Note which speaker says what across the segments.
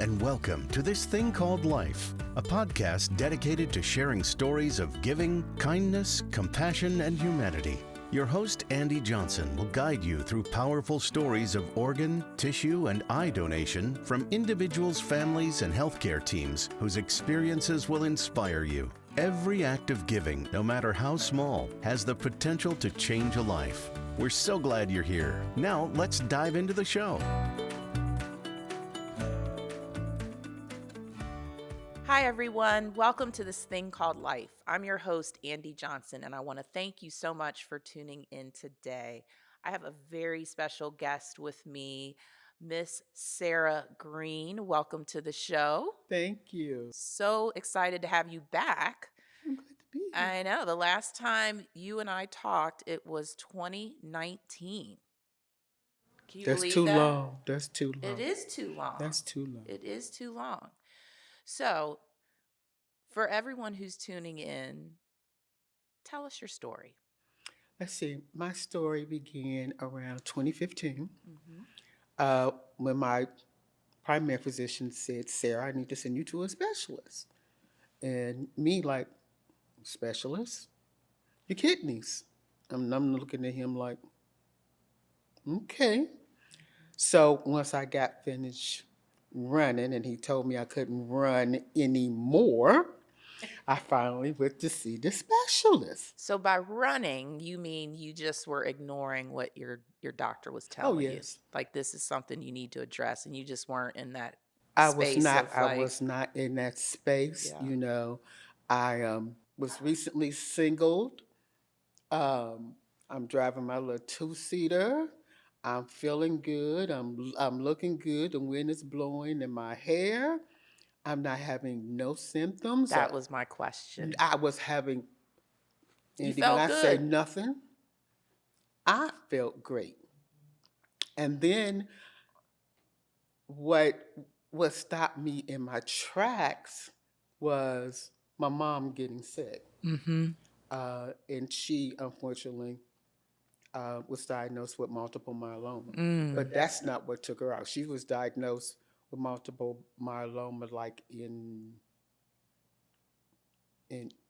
Speaker 1: and welcome to This Thing Called Life, a podcast dedicated to sharing stories of giving, kindness, compassion, and humanity. Your host, Andy Johnson, will guide you through powerful stories of organ, tissue, and eye donation from individuals, families, and healthcare teams whose experiences will inspire you. Every act of giving, no matter how small, has the potential to change a life. We're so glad you're here. Now, let's dive into the show.
Speaker 2: Hi, everyone. Welcome to This Thing Called Life. I'm your host, Andy Johnson, and I want to thank you so much for tuning in today. I have a very special guest with me, Miss Sarah Green. Welcome to the show.
Speaker 3: Thank you.
Speaker 2: So excited to have you back.
Speaker 3: I'm glad to be here.
Speaker 2: I know. The last time you and I talked, it was 2019. Can you
Speaker 3: That's
Speaker 2: believe
Speaker 3: too
Speaker 2: that?
Speaker 3: long. That's too long.
Speaker 2: It is too long.
Speaker 3: That's too long.
Speaker 2: It is too long. So, for everyone who's tuning in, tell us your story.
Speaker 3: Let's see. My story began around 2015 when my primary physician said, Sarah, I need to send you to a specialist. And me like, specialist? Your kidneys. I'm looking at him like, okay. So once I got finished running and he told me I couldn't run anymore, I finally went to see the specialist.
Speaker 2: So by running, you mean you just were ignoring what your doctor was telling you? Like, this is something you need to address, and you just weren't in that space.
Speaker 3: I was not in that space.
Speaker 2: Yeah.
Speaker 3: You know, I was recently singled. I'm driving my little two-seater. I'm feeling good. I'm looking good. The wind is blowing in my hair. I'm not having no symptoms.
Speaker 2: That was my question.
Speaker 3: I was having,
Speaker 2: You
Speaker 3: Andy,
Speaker 2: felt
Speaker 3: when I say
Speaker 2: good.
Speaker 3: nothing, I felt great. And then what stopped me in my tracks was my mom getting sick.
Speaker 2: Mm-hmm.
Speaker 3: And she, unfortunately, was diagnosed with multiple myeloma. But that's not what took her out. She was diagnosed with multiple myeloma like in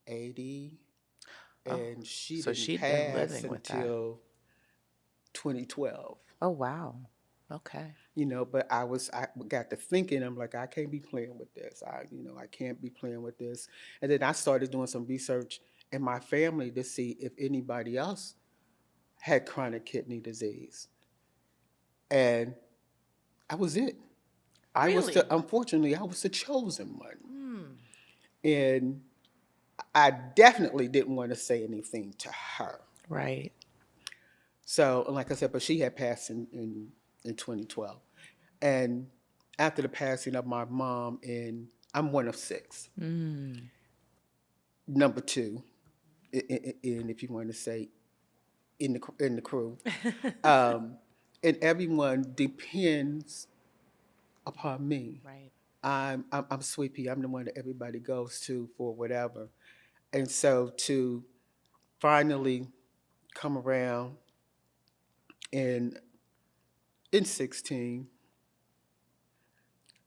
Speaker 3: 80, and she
Speaker 2: so
Speaker 3: didn't
Speaker 2: she'd been
Speaker 3: pass
Speaker 2: living with that.
Speaker 3: until 2012.
Speaker 2: Oh, wow. Okay.
Speaker 3: You know, but I got to thinking, I'm like, I can't be playing with this. I can't be playing with this. And then I started doing some research in my family to see if anybody else had chronic kidney disease. And I was it.
Speaker 2: Really?
Speaker 3: Unfortunately, I was the chosen one. And I definitely didn't want to say anything to her.
Speaker 2: Right.
Speaker 3: So, like I said, but she had passed in 2012. And after the passing of my mom, and I'm one of 6. Number 2, and if you want to say in the crew, and everyone depends upon me.
Speaker 2: Right.
Speaker 3: I'm Sweepy. I'm the one that everybody goes to for whatever. And so to finally come around in 16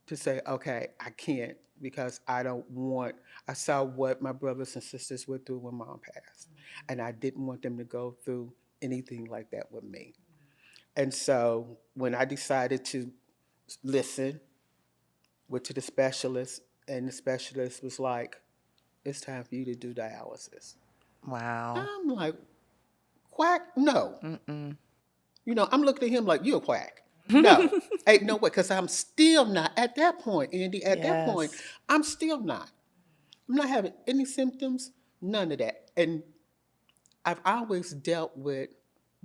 Speaker 3: to say, okay, I can't because I saw what my brothers and sisters went through when mom passed. And I didn't want them to go through anything like that with me. And so when I decided to listen, went to the specialist, and the specialist was like, it's time for you to do dialysis.
Speaker 2: Wow.
Speaker 3: I'm like, quack? No. You know, I'm looking at him like, you're a quack. No. Ain't no way, because I'm still not at that point, Andy. At that point, I'm still not. I'm not having any symptoms, none of that. And I've always dealt with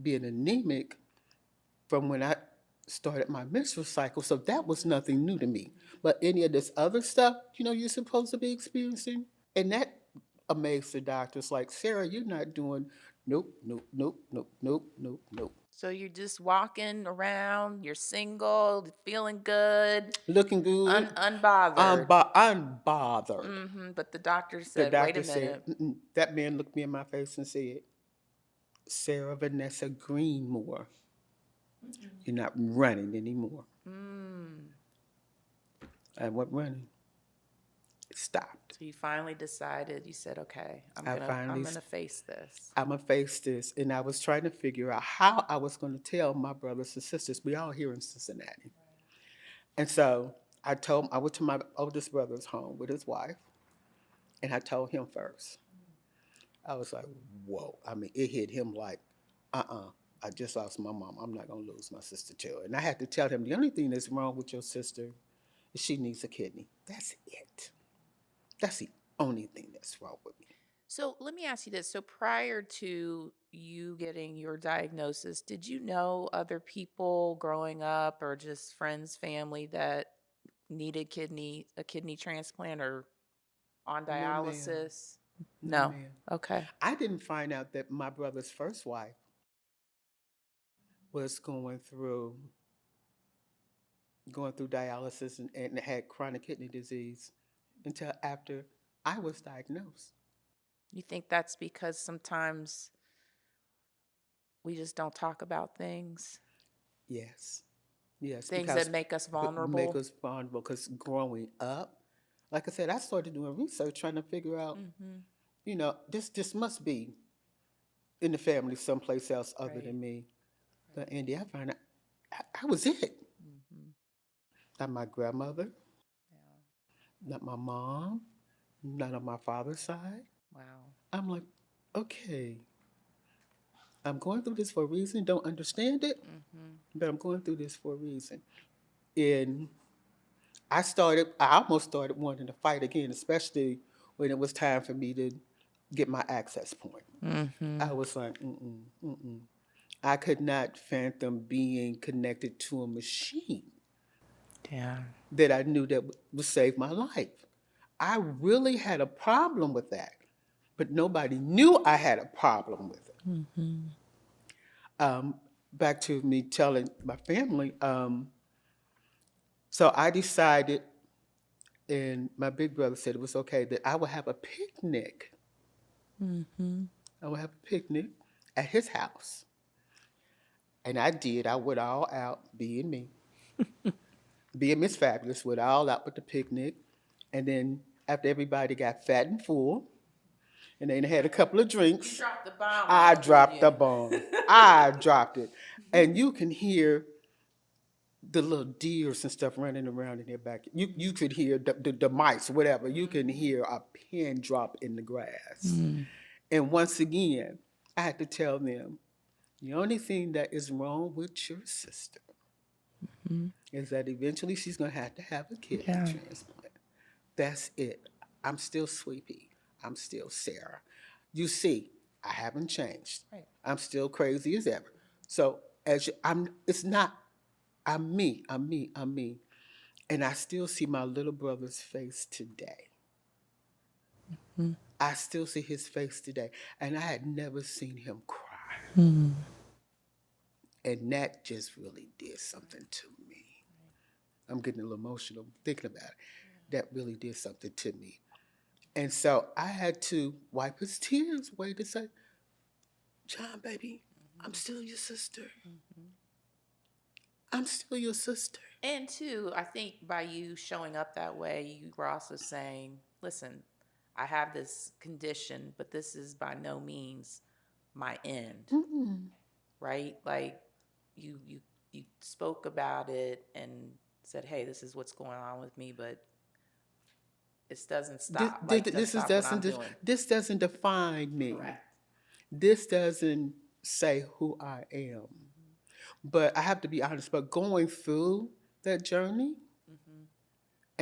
Speaker 3: being anemic from when I started my menstrual cycle, so that was nothing new to me. But any of this other stuff, you know, you're supposed to be experiencing, and that amazed the doctors. Like, Sarah, you're not doing nope.
Speaker 2: So you're just walking around, you're single, feeling good,
Speaker 3: Looking good,
Speaker 2: unbothered.
Speaker 3: unbothered.
Speaker 2: But the doctor
Speaker 3: The
Speaker 2: said,
Speaker 3: doctor
Speaker 2: wait a minute.
Speaker 3: said, that man looked me in my face and said, Sarah Vanessa Greenmore, you're not running anymore. I went running. It stopped.
Speaker 2: So you finally decided, you said, okay,
Speaker 3: I
Speaker 2: I'm
Speaker 3: finally,
Speaker 2: gonna face this.
Speaker 3: I'm going to face this. And I was trying to figure out how I was going to tell my brothers and sisters. We all here in Cincinnati. And so I went to my oldest brother's home with his wife, and I told him first. I was like, whoa. I mean, it hit him like, I just lost my mom. I'm not going to lose my sister too. And I had to tell him the only thing that's wrong with your sister is she needs a kidney. That's it. That's the only thing that's wrong with me.
Speaker 2: So let me ask you this. So prior to you getting your diagnosis, did you know other people growing up or just friends, family that needed a kidney transplant or on
Speaker 3: No, ma'am.
Speaker 2: dialysis?
Speaker 3: No,
Speaker 2: No.
Speaker 3: ma'am.
Speaker 2: Okay.
Speaker 3: I didn't find out that my brother's first wife was going through dialysis and had chronic kidney disease until after I was diagnosed.
Speaker 2: You think that's because sometimes we just don't talk about
Speaker 3: Yes. Yes,
Speaker 2: things that
Speaker 3: because
Speaker 2: make us
Speaker 3: make
Speaker 2: vulnerable?
Speaker 3: us vulnerable. Because growing up, like I said, I started doing research trying to figure out,
Speaker 2: Mm-hmm.
Speaker 3: this must be in the family someplace else other
Speaker 2: Right.
Speaker 3: than me. But
Speaker 2: Right.
Speaker 3: Andy, I found out I was it.
Speaker 2: Mm-hmm.
Speaker 3: Not my grandmother,
Speaker 2: Yeah.
Speaker 3: not my mom, not on my father's side.
Speaker 2: Wow.
Speaker 3: I'm like, okay, I'm going through this for a reason. Don't understand it,
Speaker 2: Mm-hmm.
Speaker 3: but I'm going through this for a reason. And I almost started wanting to fight again, especially when it was time for me to get my access point.
Speaker 2: Mm-hmm.
Speaker 3: I was like, mm-mm, mm-mm. I could not fathom being connected to a machine
Speaker 2: Yeah.
Speaker 3: that I knew that would save my life. I really had a problem with that, but nobody knew I had a problem with it.
Speaker 2: Mm-hmm.
Speaker 3: Um, Back to me telling my family. So I decided, and my big brother said it was okay that I would have a picnic.
Speaker 2: Mm-hmm.
Speaker 3: I would have a picnic at his house. And I did. I went all out, being me, being Miss Fabulous, went all out with the picnic. And then after everybody got fat and full, and then had a couple of
Speaker 2: You
Speaker 3: drinks,
Speaker 2: dropped the bomb
Speaker 3: I
Speaker 2: on them,
Speaker 3: dropped the
Speaker 2: didn't
Speaker 3: bomb.
Speaker 2: you?
Speaker 3: I dropped it. And you can hear the little deers and stuff running around in their back. You could hear the mice, whatever. You can hear a pin drop in the grass.
Speaker 2: Mm.
Speaker 3: And once again, I had to tell them the only thing that is wrong with your sister
Speaker 2: Mm.
Speaker 3: is that eventually she's going to have a kidney
Speaker 2: Yeah.
Speaker 3: transplant. That's it. I'm still Sweepy. I'm still Sarah. You see, I haven't changed.
Speaker 2: Right.
Speaker 3: I'm still crazy as ever. So it's not, I'm me, I'm me, I'm me. And I still see my little brother's face today.
Speaker 2: Mm.
Speaker 3: I still see his face today. And I had never seen him cry.
Speaker 2: Mm.
Speaker 3: And that just really did something to me. I'm getting a little emotional thinking about it. That really did something to me. And so I had to wipe his tears away to say, John, baby, I'm still your sister.
Speaker 2: Mm-hmm.
Speaker 3: I'm still your sister.
Speaker 2: And two, I think by you showing up that way, you were also saying, listen, I have this condition, but this is by no means my end.
Speaker 3: Mm-mm.
Speaker 2: Right? Like you spoke about it and said, hey, this is what's going on with me, but it doesn't stop. Like, doesn't stop what I'm doing.
Speaker 3: This doesn't define me.
Speaker 2: Correct.
Speaker 3: This doesn't say who I am.
Speaker 2: Mm-hmm.
Speaker 3: But I have to be honest, but going through that journey
Speaker 2: Mm-hmm.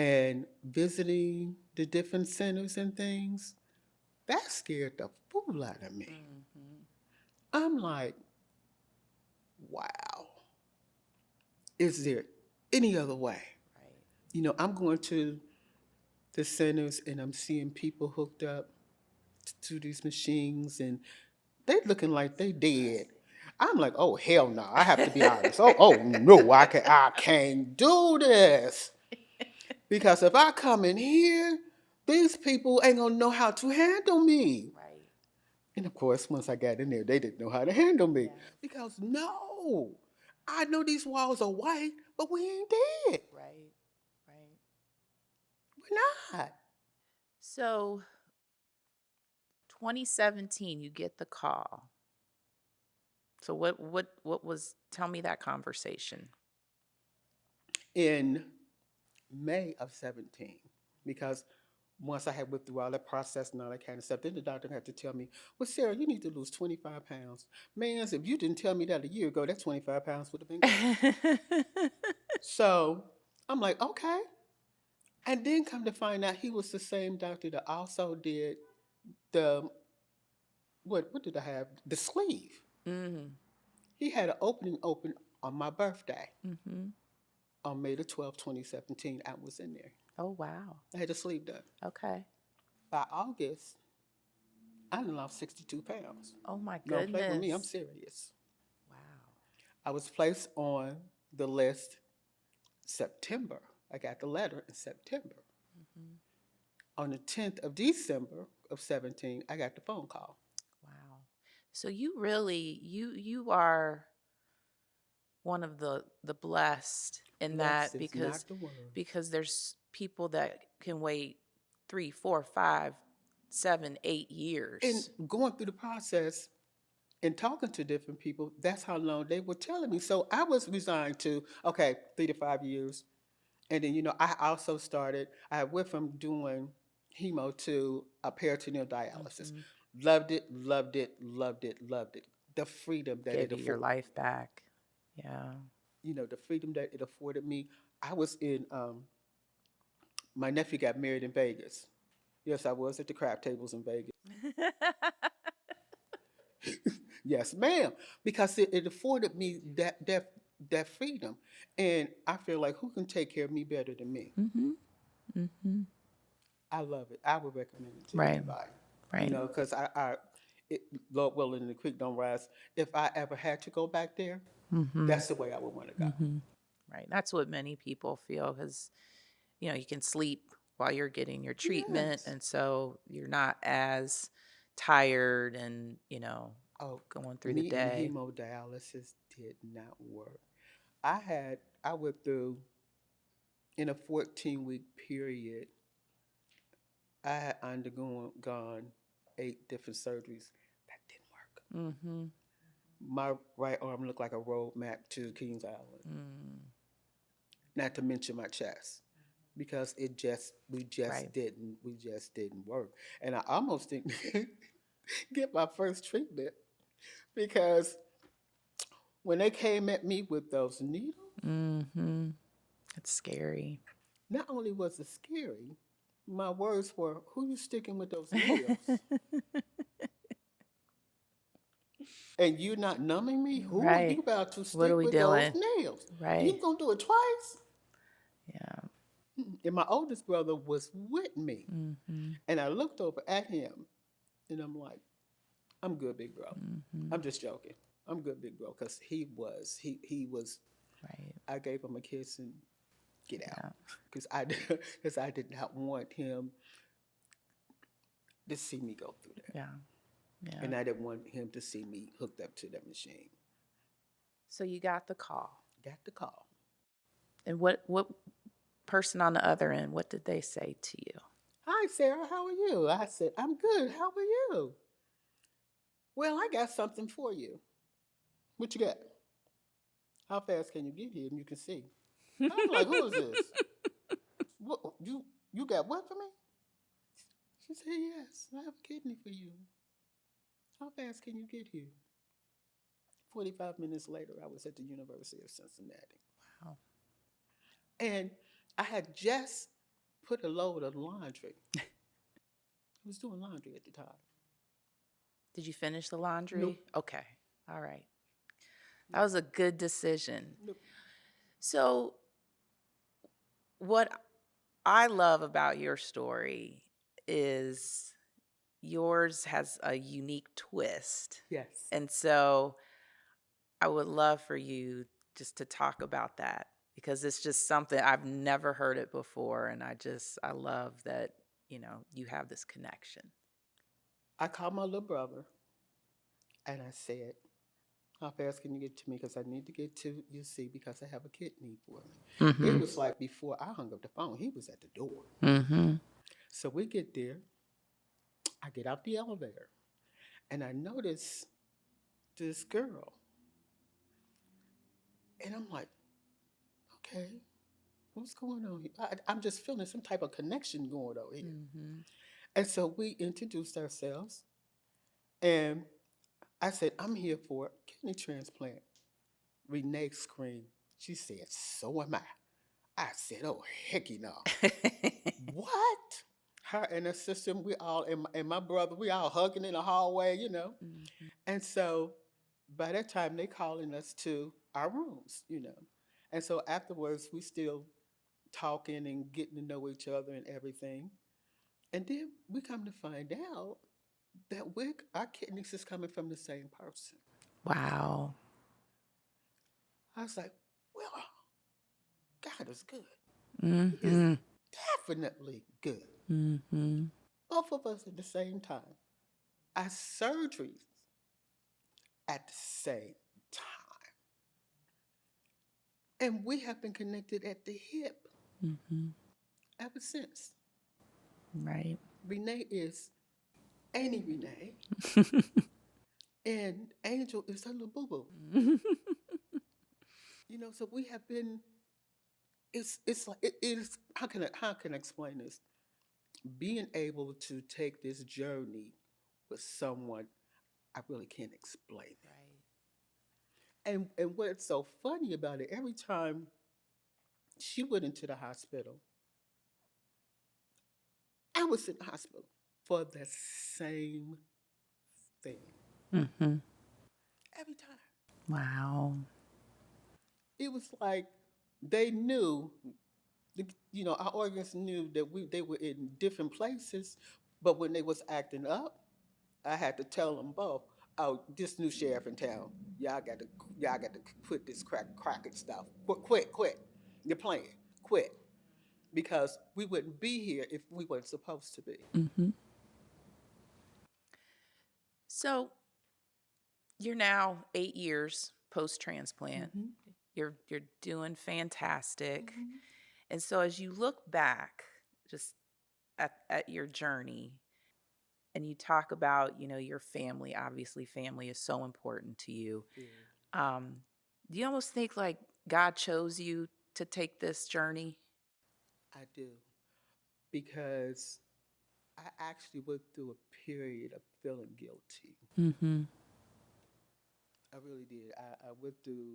Speaker 3: and visiting the different centers and things, that scared the fool out of me.
Speaker 2: Mm-hmm.
Speaker 3: I'm like, wow. Is there any other way?
Speaker 2: Right.
Speaker 3: I'm going to the centers and I'm seeing people hooked up to these machines and they looking like they dead. I'm like, oh hell no! I have to be honest. Oh no! I can't do this because if I come in here, these people ain't gonna know how to handle me.
Speaker 2: Right.
Speaker 3: And of course, once I got in there, they didn't know how to handle me
Speaker 2: Yeah.
Speaker 3: because I know these walls are white, but we ain't dead.
Speaker 2: Right. Right.
Speaker 3: Why not?
Speaker 2: So 2017, you get the call. So what was, tell me that conversation.
Speaker 3: In May of 17, because once I had went through all that process and all that kind of stuff, then the doctor had to tell me, well, Sarah, you need to lose 25 pounds. Man, if you didn't tell me that a year ago, that 25 pounds would have been gone. So I'm like, okay. And then come to find out he was the same doctor that also did the, what did I have? The sleeve.
Speaker 2: Mm-hmm.
Speaker 3: He had an open on my birthday.
Speaker 2: Mm-hmm.
Speaker 3: On May the 12th, 2017, I was in there.
Speaker 2: Oh, wow.
Speaker 3: I had a sleeve done.
Speaker 2: Okay.
Speaker 3: By August, I done lost 62 pounds.
Speaker 2: Oh, my
Speaker 3: Don't play with me, I'm
Speaker 2: goodness.
Speaker 3: serious.
Speaker 2: Wow.
Speaker 3: I was placed on the list September. I got the letter in September.
Speaker 2: Mm-hmm.
Speaker 3: On the 10th of December of 17, I got the phone call.
Speaker 2: Wow. So you really, you are one of the blessed in
Speaker 3: Blessed
Speaker 2: that,
Speaker 3: is not the word.
Speaker 2: because there's people that can wait 3, 4, 5, 7, 8 years.
Speaker 3: And going through the process and talking to different people, that's how long they were telling me. So I was resigned to, okay, 3 to 5 years. And then, I also I went from doing hemo to a peritoneal dialysis.
Speaker 2: Mm-hmm.
Speaker 3: Loved it, loved it, loved it, loved it. The freedom that
Speaker 2: Gave
Speaker 3: it
Speaker 2: you your
Speaker 3: afforded.
Speaker 2: life back. Yeah.
Speaker 3: The freedom that it afforded me. I was in, my nephew got married in Vegas. Yes, I was at the crap tables in Vegas. Yes, ma'am. Because it afforded me that freedom. And I feel like who can take care of me better than me?
Speaker 2: Mm-hmm. Mm-hmm.
Speaker 3: I love it. I would recommend it to
Speaker 2: Right.
Speaker 3: anybody.
Speaker 2: Right.
Speaker 3: Because Lord willing, the creek don't rise. If I ever had to go back there,
Speaker 2: Mm-hmm.
Speaker 3: that's the way I would want to go.
Speaker 2: Mm-hmm. Right. That's what many people feel, because, you can sleep while you're getting your treatment.
Speaker 3: Yes.
Speaker 2: And so you're not as tired and, going through the
Speaker 3: Me and
Speaker 2: day.
Speaker 3: hemodialysis did not work. I went through, in a 14-week period, I had gone 8 different surgeries. That didn't work.
Speaker 2: Mm-hmm.
Speaker 3: My right arm looked like a road map to Kings Island.
Speaker 2: Mm.
Speaker 3: Not to mention my chest, because we just
Speaker 2: Right.
Speaker 3: didn't work. And I almost didn't get my first treatment, because when they came at me with those needles,
Speaker 2: Mm-hmm. It's scary.
Speaker 3: not only was it scary, my words were, "Who you sticking with those needles?" And you not numbing me? Who are
Speaker 2: Right.
Speaker 3: you about to
Speaker 2: What are
Speaker 3: stick
Speaker 2: we
Speaker 3: with those
Speaker 2: doing?
Speaker 3: nails?
Speaker 2: Right.
Speaker 3: You gonna do it twice?
Speaker 2: Yeah.
Speaker 3: And my oldest brother was with me.
Speaker 2: Mm-hmm.
Speaker 3: And I looked over at him and I'm like, I'm good, big bro.
Speaker 2: Mm-hmm.
Speaker 3: I'm just joking. I'm good, big bro. Because he was.
Speaker 2: Right.
Speaker 3: I gave him a kiss and get
Speaker 2: Yeah.
Speaker 3: out. Because I did not want him to see me go through that.
Speaker 2: Yeah. Yeah.
Speaker 3: And I didn't want him to see me hooked up to that machine.
Speaker 2: So you got the call.
Speaker 3: Got the call.
Speaker 2: And what person on the other end, what did they say to you?
Speaker 3: Hi, Sarah. How are you? I said, I'm good. How are you? Well, I got something for you. What you got? How fast can you get here? And you can see. I'm like, who is this? What, you got what for me? She said, yes, I have a kidney for you. How fast can you get here? 45 minutes later, I was at the University of Cincinnati.
Speaker 2: Wow.
Speaker 3: And I had just put a load of laundry. I was doing laundry at the time.
Speaker 2: Did you finish the laundry?
Speaker 3: Nope.
Speaker 2: Okay. All right. That was a good decision.
Speaker 3: Nope.
Speaker 2: So what I love about your story is yours has a unique twist.
Speaker 3: Yes.
Speaker 2: And so I would love for you just to talk about that, because it's just something I've never heard it before. And I love that, you have this connection.
Speaker 3: I called my little brother and I said, how fast can you get to me? Because I need to get to UC because I have a kid need for me. It
Speaker 2: Mm-hmm.
Speaker 3: was like before I hung up the phone, he was at the door.
Speaker 2: Mm-hmm.
Speaker 3: So we get there. I get out the elevator, and I notice this girl, and I'm like, okay, what's going on here? I'm just feeling some type of connection going on here.
Speaker 2: Mm-hmm.
Speaker 3: And so we introduced ourselves, and I said, I'm here for a kidney transplant. Renee screamed. She said, so am I. I said, oh, hecky no. What? Her and her sister, we all, and my brother, we all hugging in the hallway, you know.
Speaker 2: Mm-hmm.
Speaker 3: And so by that time, they calling us to our rooms, you know. And so afterwards, we still talking and getting to know each other and everything. And then we come to find out that our kidneys is coming from the same person.
Speaker 2: Wow.
Speaker 3: I was like, well, God is good. He is
Speaker 2: Mm-hmm.
Speaker 3: definitely good.
Speaker 2: Mm-hmm.
Speaker 3: Both of us at the same time. Our surgeries at the same time. And we have been connected at the hip
Speaker 2: Mm-hmm.
Speaker 3: ever since.
Speaker 2: Right.
Speaker 3: Renee is Annie Renee, and Angel is her little boo boo. You know, so we have been. It's like it is. How can I explain this? Being able to take this journey with someone, I really can't explain it.
Speaker 2: Right.
Speaker 3: And what's so funny about it? Every time she went into the hospital, I was in the hospital for the same thing
Speaker 2: Mm-hmm.
Speaker 3: every time.
Speaker 2: Wow.
Speaker 3: It was like they knew, you know, our organs knew that they were in different places, but when they was acting up, I had to tell them both, "Oh, this new sheriff in town, y'all got to quit this cracking stuff. Quit. You're playing. Quit." Because we wouldn't be here if we weren't supposed to be.
Speaker 2: Mm-hmm. So you're now 8 years post transplant.
Speaker 3: Mm-hmm.
Speaker 2: You're doing fantastic.
Speaker 3: Mm-hmm.
Speaker 2: And so as you look back just at your journey and you talk about, your family, obviously family is so important to you.
Speaker 3: Yeah,
Speaker 2: Um, do you almost think like God chose you to take this journey?
Speaker 3: I do. Because I actually went through a period of feeling guilty.
Speaker 2: Mm-hmm.
Speaker 3: I really did. I went through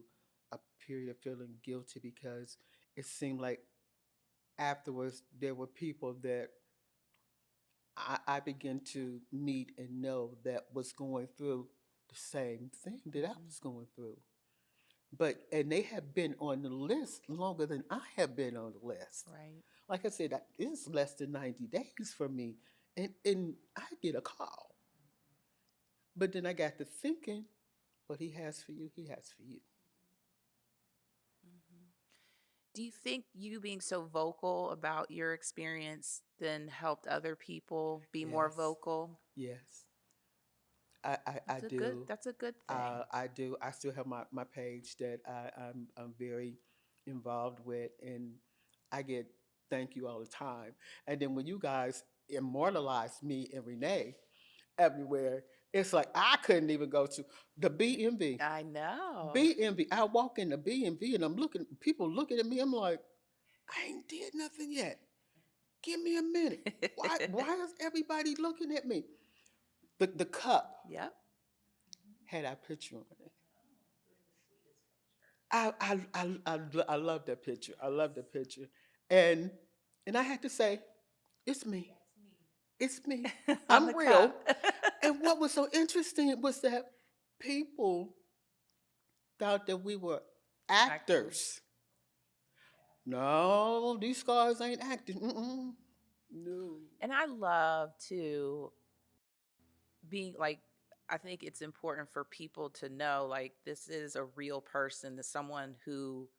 Speaker 3: a period of feeling guilty because it seemed like afterwards there were people that I began to meet and know that was going through the same thing that I was going through. And they have been on the list longer than I have been on the list.
Speaker 2: Right.
Speaker 3: Like I said, it's less than 90 days for me. And I get a call. But then I got to thinking, what he has for you, he has for you.
Speaker 2: Mhm. Do you think you being so vocal about your experience then helped other people be more
Speaker 3: Yes,
Speaker 2: vocal?
Speaker 3: yes. I do.
Speaker 2: That's a good thing.
Speaker 3: I do. I still have my page that I'm very involved with, and I get thank you all the time. And then when you guys immortalize me and Renee everywhere, it's like I couldn't even go to the B&B.
Speaker 2: I know.
Speaker 3: B&B. I walk in the B&B and I'm looking, people looking at me. I'm like, I ain't did nothing yet. Give me a minute. Why is everybody looking at me? The cup
Speaker 2: Yep.
Speaker 3: had our picture on it. I love that picture. I love the picture. And and I had to say, it's me. It's me.
Speaker 2: On the
Speaker 3: I'm real.
Speaker 2: cup.
Speaker 3: And what was so interesting was that people thought that we were
Speaker 2: Actors.
Speaker 3: actors. No, these scars ain't acting. Mm-mm. No.
Speaker 2: And I love to being like, I think it's important for people to know like this is a real person, this someone who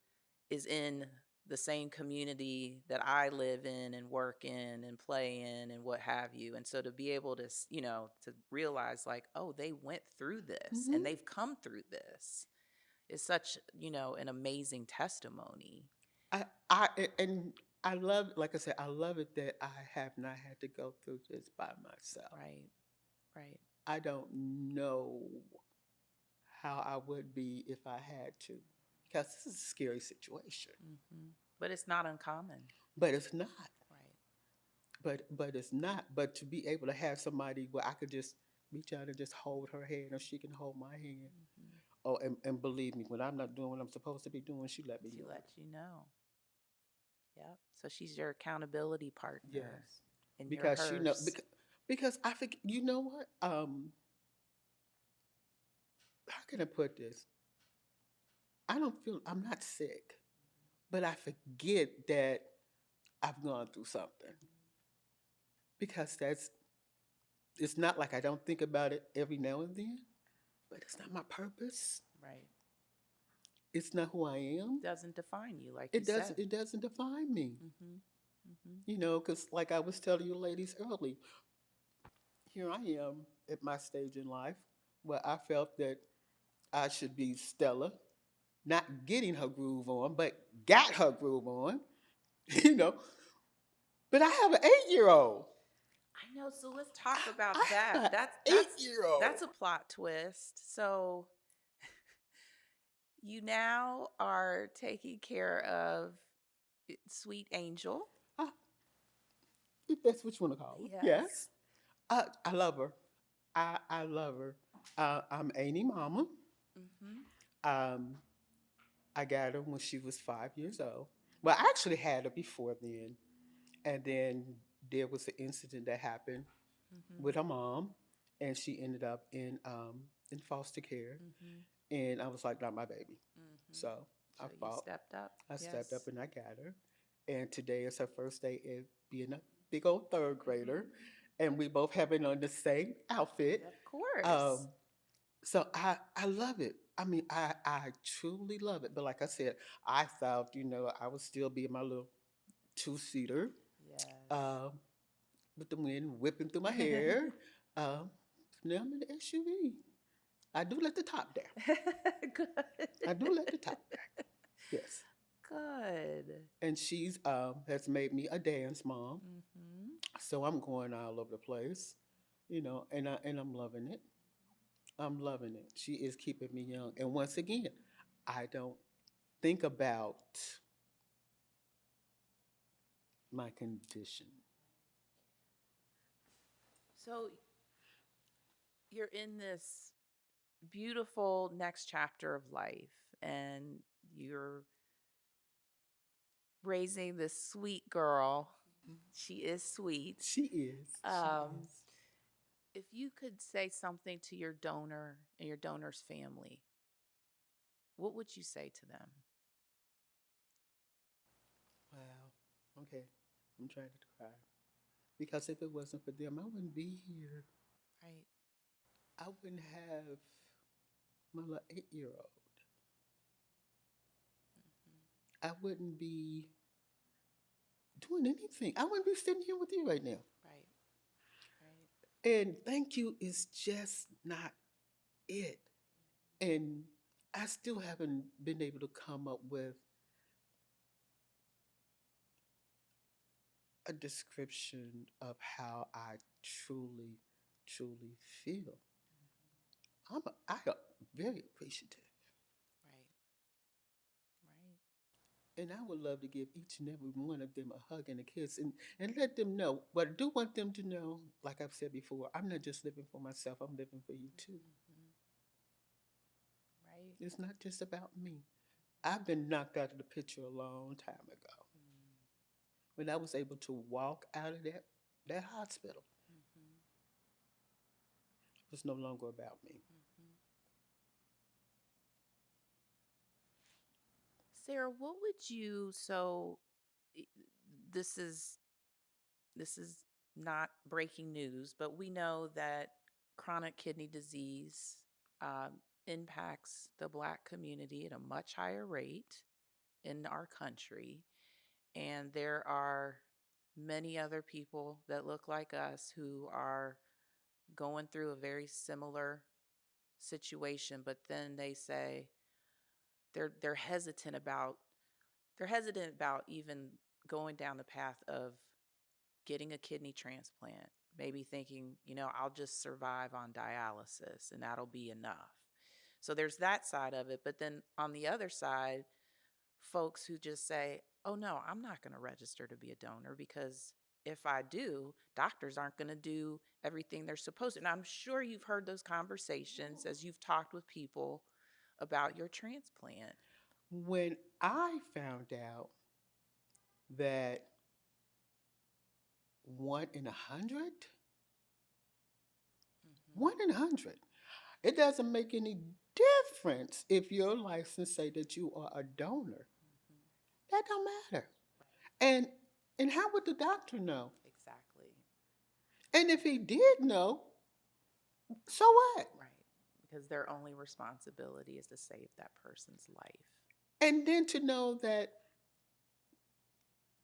Speaker 2: is in the same community that I live in and work in and play in and what have you. And so to be able to, to realize like, oh, they went through this and
Speaker 3: Hmm.
Speaker 2: they've come through this is such, an amazing testimony.
Speaker 3: And I love, like I said, I love it that I have not had to go through this by myself.
Speaker 2: Right. Right.
Speaker 3: I don't know how I would be if I had to, because this is a scary situation.
Speaker 2: But it's not uncommon.
Speaker 3: But it's not.
Speaker 2: Right.
Speaker 3: But it's not. But to be able to have somebody where I could just reach out and just hold her hand, or she can hold my hand. Oh, and believe me, when I'm not doing what I'm supposed to be doing, she let me
Speaker 2: She
Speaker 3: know.
Speaker 2: lets you know. Yep. So she's your accountability partner,
Speaker 3: Yes,
Speaker 2: and you're
Speaker 3: because she know
Speaker 2: hers.
Speaker 3: because I think, you know what? How can I put this? I don't feel, I'm not sick, but I forget that I've gone through something, because it's not like I don't think about it every now and then, but it's not my purpose.
Speaker 2: Right.
Speaker 3: It's not who I am.
Speaker 2: Doesn't define you, like you said.
Speaker 3: It doesn't define me.
Speaker 2: Mm-hmm. Mm-hmm.
Speaker 3: Because like I was telling you ladies early, here I am at my stage in life where I felt that I should be Stella, not getting her groove on, but got her groove on, you know. But I have an 8-year old.
Speaker 2: I know. So let's talk
Speaker 3: I
Speaker 2: about
Speaker 3: have
Speaker 2: that.
Speaker 3: an
Speaker 2: That's
Speaker 3: 8-year old.
Speaker 2: that's a plot twist. So you now are taking care of sweet Angel.
Speaker 3: If that's what you want to call her.
Speaker 2: Yes.
Speaker 3: Yes. I love her. I love her. I'm Annie Mama.
Speaker 2: Mm-hmm.
Speaker 3: Um, I got her when she was 5 years old. Well, I actually had her before then. And then there was an incident that happened
Speaker 2: Mm-hmm.
Speaker 3: with her mom, and she ended up in foster care.
Speaker 2: Mm-hmm.
Speaker 3: And I was like, not my baby.
Speaker 2: Mm-hmm.
Speaker 3: So I
Speaker 2: So you
Speaker 3: fought.
Speaker 2: stepped up.
Speaker 3: I stepped up
Speaker 2: Yes.
Speaker 3: and I got her. And today is her first day at being a big old third grader. And we both have it on the same outfit.
Speaker 2: Of course.
Speaker 3: Um, so I love it. I mean, I truly love it. But like I said, I thought, I would still be in my little two-seater, um, with the wind whipping through my hair. Um, Now I'm in the SUV. I do let the top down.
Speaker 2: Good.
Speaker 3: I do let the top down. Yes.
Speaker 2: Good.
Speaker 3: And she's has made me a dance mom.
Speaker 2: Mm-hmm.
Speaker 3: So I'm going all over the place, and I'm loving it. I'm loving it. She is keeping me young. And once again, I don't think about my condition.
Speaker 2: So you're in this beautiful next chapter of life, and you're raising this sweet girl. She is sweet.
Speaker 3: She is. She
Speaker 2: Um,
Speaker 3: is.
Speaker 2: if you could say something to your donor and your donor's family, what would you say to them?
Speaker 3: Wow. Okay. I'm trying to cry. Because if it wasn't for them, I wouldn't be here.
Speaker 2: Right.
Speaker 3: I wouldn't have my little 8-year old. I wouldn't be doing anything. I wouldn't be sitting here with you right now.
Speaker 2: Right. Right.
Speaker 3: And thank you is just not it. And I still haven't been able to come up with a description of how I truly, truly feel. I am very appreciative.
Speaker 2: Right. Right.
Speaker 3: And I would love to give each and every one of them a hug and a kiss, and let them know. But I do want them to know, like I've said before, I'm not just living for myself, I'm living for you too.
Speaker 2: Mm-hmm. Right.
Speaker 3: It's not just about me. I've been knocked out of the picture a long time ago when I was able to walk out of that hospital.
Speaker 2: Mm-hmm.
Speaker 3: It was no longer about me.
Speaker 2: Mm-hmm. Sarah, what would you i- this is this is not breaking news, but we know that chronic kidney disease impacts the Black community at a much higher rate. in our country, and there are many other people that look like us who are going through a very similar situation, but then they say they're hesitant about even going down the path of getting a kidney transplant, maybe thinking, I'll just survive on dialysis and that'll be enough. So there's that side of it. But then on the other side, folks who just say, oh no, I'm not going to register to be a donor because if I do, doctors aren't going to do everything they're supposed to. And I'm sure you've heard those conversations as you've talked with people about your transplant.
Speaker 3: When I found out that 1 in 100,
Speaker 2: Mm-hmm.
Speaker 3: 1 in 100, it doesn't make any difference if your license say that you are a donor.
Speaker 2: Mm-hmm.
Speaker 3: That don't matter. And and how would the doctor know?
Speaker 2: Exactly.
Speaker 3: And if he did know, so what?
Speaker 2: Right. Because their only responsibility is to save that person's life.
Speaker 3: And then to know that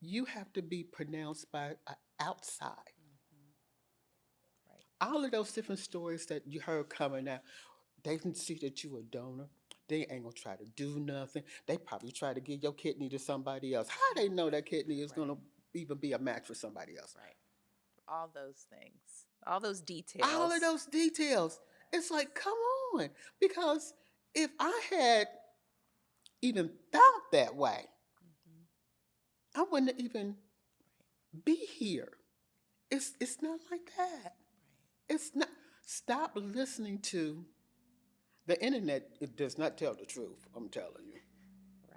Speaker 3: you have to be pronounced by outside.
Speaker 2: Mm-hmm. Right.
Speaker 3: All of those different stories that you heard coming out, they can see that you a donor. They ain't gonna try to do nothing. They probably try to give your kidney to somebody else. How they know that kidney is gonna even be a match for somebody else?
Speaker 2: Right. All those things, all those
Speaker 3: All of
Speaker 2: details.
Speaker 3: those details. It's like, come on. Because if I had even thought that way,
Speaker 2: Mm-hmm.
Speaker 3: I wouldn't even be here. It's not like that. It's not. Stop listening to the internet. It does not tell the truth. I'm telling you.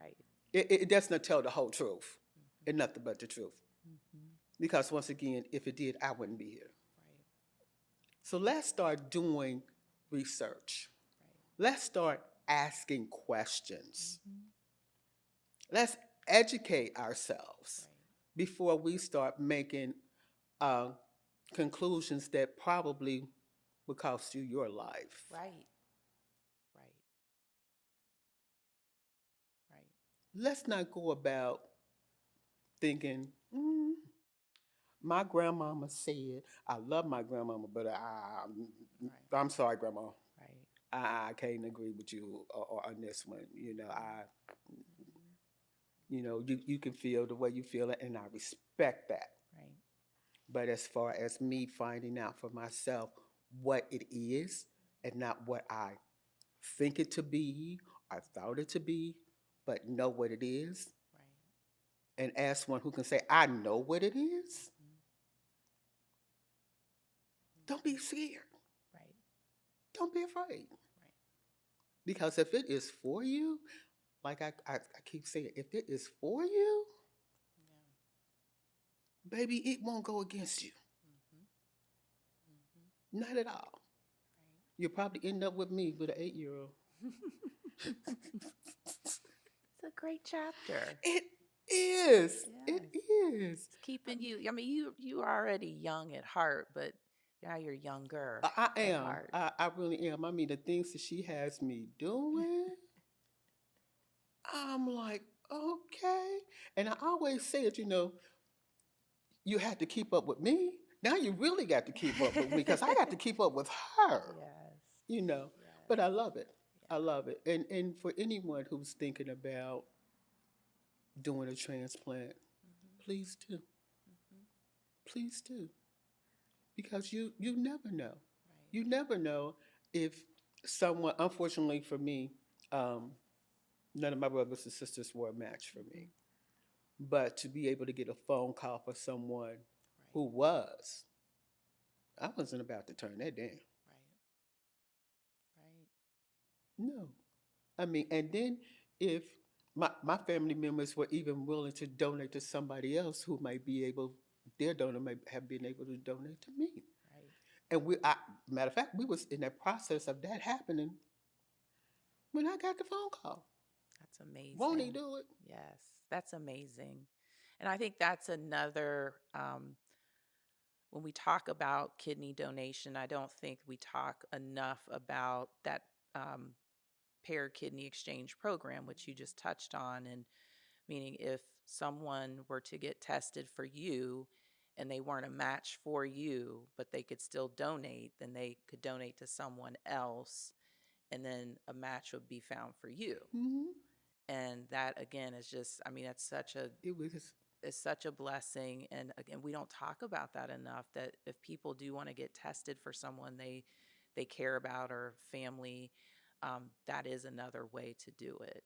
Speaker 2: Right.
Speaker 3: It does not tell the whole truth
Speaker 2: Mm-hmm.
Speaker 3: and nothing but the truth.
Speaker 2: Mm-hmm.
Speaker 3: Because once again, if it did, I wouldn't be here.
Speaker 2: Right.
Speaker 3: So let's start doing research.
Speaker 2: Right.
Speaker 3: Let's start asking questions.
Speaker 2: Mm-hmm.
Speaker 3: Let's educate ourselves
Speaker 2: Right.
Speaker 3: before we start making uh, conclusions that probably will cost you your life.
Speaker 2: Right. Right. Right.
Speaker 3: Let's not go about thinking, my grandmama said, I love my grandmama, but
Speaker 2: Right.
Speaker 3: I'm sorry, grandma.
Speaker 2: Right.
Speaker 3: I can't agree with you on this one.
Speaker 2: Mm-hmm.
Speaker 3: You can feel the way you feel it, and I respect that.
Speaker 2: Right.
Speaker 3: But as far as me finding out for myself what it is and not what I think it to be or thought it to be, but know what it is,
Speaker 2: Right.
Speaker 3: and ask one who can say, I know what it is,
Speaker 2: Mm-hmm.
Speaker 3: don't be scared.
Speaker 2: Right.
Speaker 3: Don't be afraid.
Speaker 2: Right.
Speaker 3: Because if it is for you, like I keep saying, if it is for you,
Speaker 2: Yeah.
Speaker 3: baby, it won't go against you.
Speaker 2: Mm-hmm. Mm-hmm.
Speaker 3: Not at all. You'll probably end up with me with an 8-year-old.
Speaker 2: Right. It's a great chapter.
Speaker 3: It is.
Speaker 2: Yes.
Speaker 3: It is.
Speaker 2: It's keeping you. I mean, you are already young at heart, but now you're younger
Speaker 3: I
Speaker 2: at
Speaker 3: am.
Speaker 2: heart.
Speaker 3: I really am. I mean, the things that she has me doing, I'm like, okay. And I always said, you had to keep up with me. Now you really got to keep up with me because I got to keep up with her,
Speaker 2: Yes.
Speaker 3: you know.
Speaker 2: Yes.
Speaker 3: But I love it. I
Speaker 2: Yeah.
Speaker 3: love it. And for anyone who's thinking about doing a transplant,
Speaker 2: Mm-hmm.
Speaker 3: please do.
Speaker 2: Mm-hmm.
Speaker 3: Please do. Because you never know.
Speaker 2: Right.
Speaker 3: You never know if someone, unfortunately for me, um, none of my brothers and sisters were a match for
Speaker 2: Mm-hmm.
Speaker 3: me. But to be able to get a phone call for someone
Speaker 2: Right.
Speaker 3: who was, I wasn't about to turn that down.
Speaker 2: Right. Right.
Speaker 3: No. I mean, and then if my family members were even willing to donate to somebody else who might be able, their donor might have been able to donate to me.
Speaker 2: Right.
Speaker 3: And matter of fact, we was in that process of that happening when I got the phone call.
Speaker 2: That's
Speaker 3: Won't he
Speaker 2: amazing.
Speaker 3: do it?
Speaker 2: Yes, that's amazing. And I think that's another, when we talk about kidney donation, I don't think we talk enough about that paired kidney exchange program, which you just touched on. And meaning if someone were to get tested for you and they weren't a match for you, but they could still donate, then they could donate to someone else and then a match would be found for you.
Speaker 3: Hmm.
Speaker 2: And that again is just, I mean, that's such a
Speaker 3: It was.
Speaker 2: is such a blessing. And again, we don't talk about that enough, that if people do want to get tested for someone they care about or family, that is another way to do it,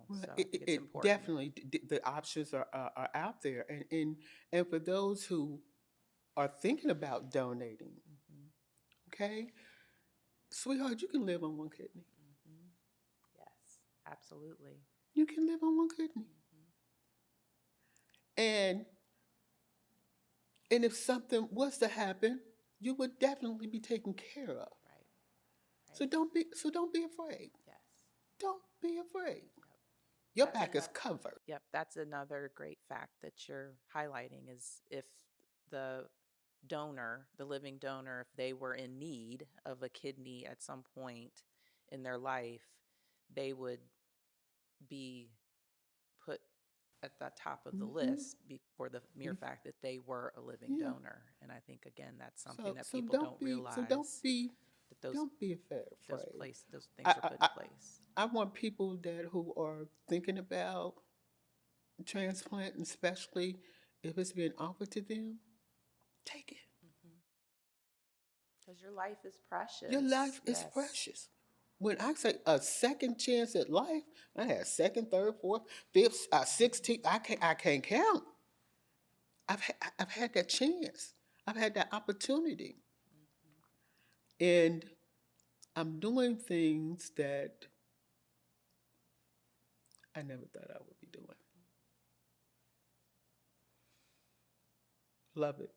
Speaker 3: Well,
Speaker 2: so I
Speaker 3: it,
Speaker 2: think
Speaker 3: it,
Speaker 2: it's
Speaker 3: it
Speaker 2: important.
Speaker 3: definitely the options are out there, and for those who are thinking about donating,
Speaker 2: Hmm.
Speaker 3: okay, sweetheart, you can live on one kidney.
Speaker 2: Hmm. Yes, absolutely.
Speaker 3: You can live on one kidney,
Speaker 2: Hmm.
Speaker 3: and if something was to happen, you would definitely be taken care of.
Speaker 2: Right,
Speaker 3: So
Speaker 2: right.
Speaker 3: don't be afraid.
Speaker 2: Yes.
Speaker 3: Don't be afraid.
Speaker 2: Yep.
Speaker 3: Your
Speaker 2: That's
Speaker 3: back is
Speaker 2: another.
Speaker 3: covered.
Speaker 2: Yep, that's another great fact that you're highlighting, is if the the living donor, if they were in need of a kidney at some point in their life, they would be put at the top of the
Speaker 3: Hmm.
Speaker 2: list for the mere fact that they were a living
Speaker 3: Yeah.
Speaker 2: donor. And I think again that's something
Speaker 3: So
Speaker 2: that
Speaker 3: so
Speaker 2: people
Speaker 3: don't
Speaker 2: don't
Speaker 3: be so don't
Speaker 2: realize,
Speaker 3: be
Speaker 2: that those
Speaker 3: don't be
Speaker 2: those
Speaker 3: afraid.
Speaker 2: place those things
Speaker 3: I
Speaker 2: are
Speaker 3: I
Speaker 2: put in
Speaker 3: I,
Speaker 2: place.
Speaker 3: I want people that who are thinking about transplant, especially if it's being offered to them, take it.
Speaker 2: Because your life is
Speaker 3: Your
Speaker 2: precious.
Speaker 3: life is
Speaker 2: Yes.
Speaker 3: precious. When I say a second chance at life, I had second, third, fourth, fifth, 16th. I can't count. I've had that chance. I've had that opportunity, and I'm doing things that I never thought I would be doing. Love it.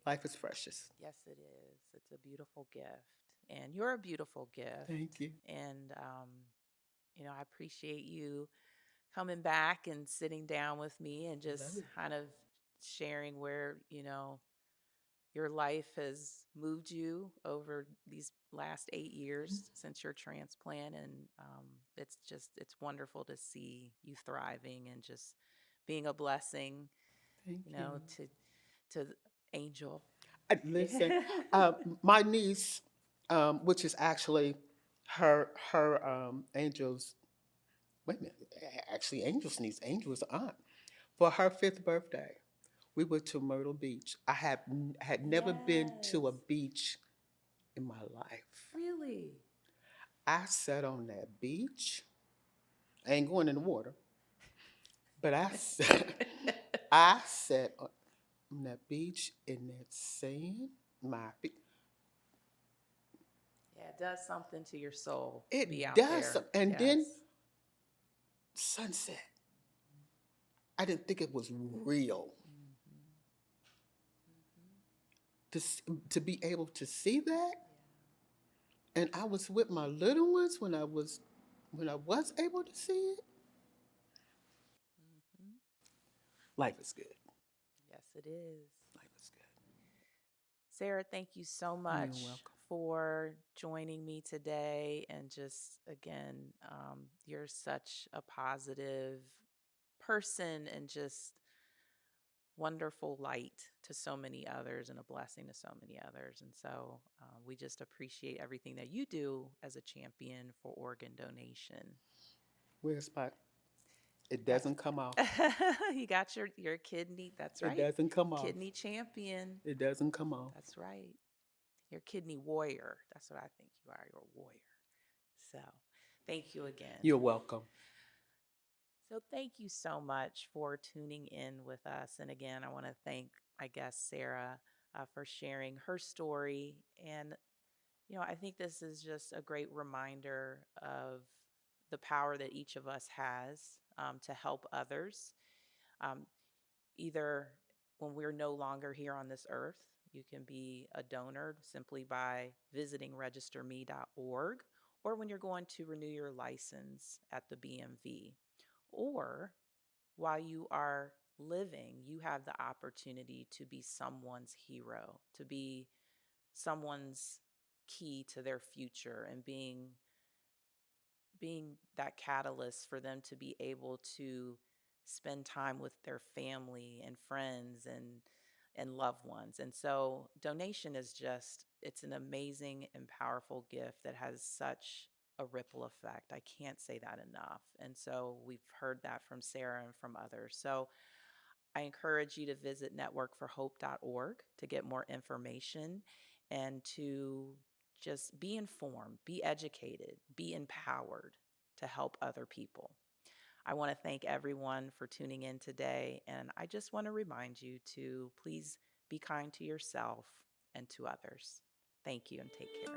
Speaker 3: Life is precious.
Speaker 2: Yes, it is. It's a beautiful gift. And you're a beautiful gift.
Speaker 3: Thank you.
Speaker 2: And, I appreciate you coming back and sitting down with me and
Speaker 3: Love
Speaker 2: just
Speaker 3: it.
Speaker 2: kind of sharing where, your life has moved you over these last 8 years since your transplant. And it's wonderful to see you thriving and just being a blessing,
Speaker 3: Thank you.
Speaker 2: to Angel.
Speaker 3: Listen, my niece, which is actually her Angel's. Wait a minute. Actually, Angel's niece, Angel's aunt. For her fifth birthday, we went to Myrtle Beach. I had never been
Speaker 2: Yes.
Speaker 3: to a beach in my life.
Speaker 2: Really?
Speaker 3: I sat on that beach. I ain't going in the water, but I sat, I sat on that beach in that sand. My feet,
Speaker 2: Yeah, it does something to your soul to be
Speaker 3: it
Speaker 2: out
Speaker 3: does.
Speaker 2: there.
Speaker 3: And
Speaker 2: Yes.
Speaker 3: then sunset. I didn't think it was real
Speaker 2: Hmm. Hmm.
Speaker 3: to be able to see that. And I was with my little ones when I was able to see it.
Speaker 2: Yeah. Hmm.
Speaker 3: Life is good.
Speaker 2: Yes, it is.
Speaker 3: Life is good.
Speaker 2: Sarah, thank you so
Speaker 3: You're
Speaker 2: much
Speaker 3: welcome.
Speaker 2: for joining me today. And just again, you're such a positive person and just wonderful light to so many others and a blessing to so many others. And so we just appreciate everything that you do as a champion for organ donation.
Speaker 3: Weird spot. It
Speaker 2: Yes.
Speaker 3: doesn't come off.
Speaker 2: You got your kidney. That's
Speaker 3: It
Speaker 2: right.
Speaker 3: doesn't come off.
Speaker 2: Kidney champion.
Speaker 3: It doesn't come off.
Speaker 2: That's right. Your kidney warrior. That's what I think you are. You're a warrior. So thank you again.
Speaker 3: You're welcome.
Speaker 2: So thank you so much for tuning in with us. And again, I want to thank my guest, Sarah, for sharing her story. And, I think this is just a great reminder of the power that each of us has to help others. Um, Either when we're no longer here on this earth, you can be a donor simply by visiting registerme.org, or when you're going to renew your license at the BMV, or while you are living, you have the opportunity to be someone's hero, to be someone's key to their future, and being being that catalyst for them to be able to spend time with their family and friends and loved ones. And so donation is just, it's an amazing and powerful gift that has such a ripple effect. I can't say that enough. And so we've heard that from Sarah and from others. So I encourage you to visit networkforhope.org to get more information and to just be informed, be educated, be empowered to help other people. I want to thank everyone for tuning in today. And I just want to remind you to please be kind to yourself and to others. Thank you and take care.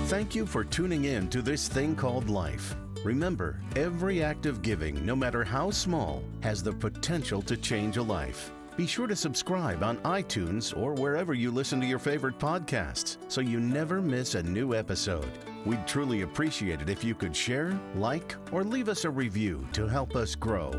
Speaker 1: Thank you for tuning in to This Thing Called Life. Remember, every act of giving, no matter how small, has the potential to change a life. Be sure to subscribe on iTunes or wherever you listen to your favorite podcasts so you never miss a new episode. We'd truly appreciate it if you could share, like, or leave us a review to help us grow.